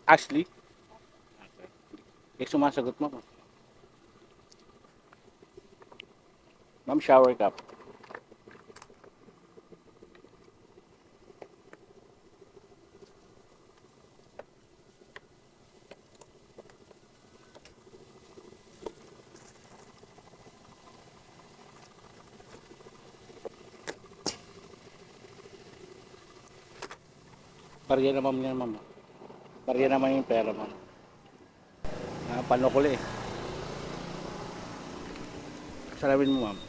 Ashley? Okay. Sumasagot mo. Ma'am, shower cup. Barya na ma'am yan, ma'am. Barya naman yung pera, ma'am. Panukuli eh. Salawin mo, ma'am.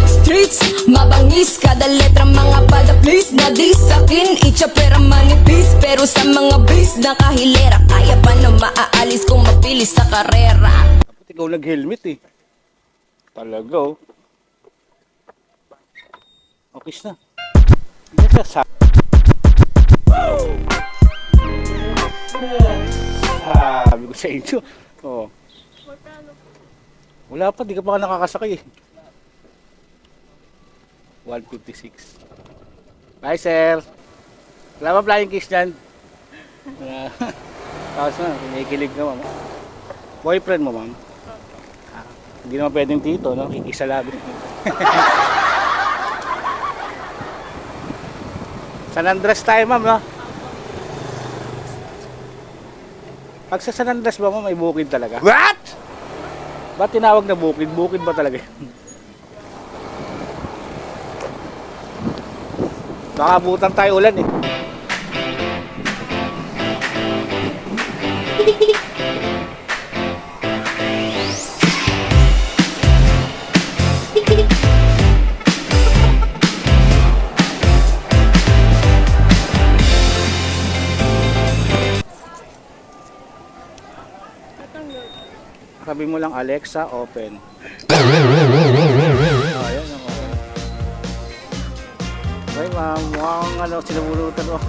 Streets, mabangis kada letra mga pada please na di sakin itcha pera manipis pero sa mga bis na kahilera kaya pa na maaalis kung mabilis sa karera. Dapat ikaw nag-helmet eh. Talaga oh. Okay na. Hindi ka sa... Sabi ko sa inyo. Oh. Wala pa, di ka pa nakakasakay eh. 156. Bye, sir. Wala ba flying kiss dyan? Tapos na, kinikilig ka, ma'am. Boyfriend mo, ma'am? Hindi naman pwedeng tito, no? Kikisa labi. San Andres tayo, ma'am, no? Pag sa San Andres ba, ma'am, may bukid talaga? What? Ba't tinawag na bukid? Bukid ba talaga yun? Baka abutan tayo ulan eh. Sabi mo lang Alexa, open. Ayan. Ay ma'am, mukhang sinubulutan mo.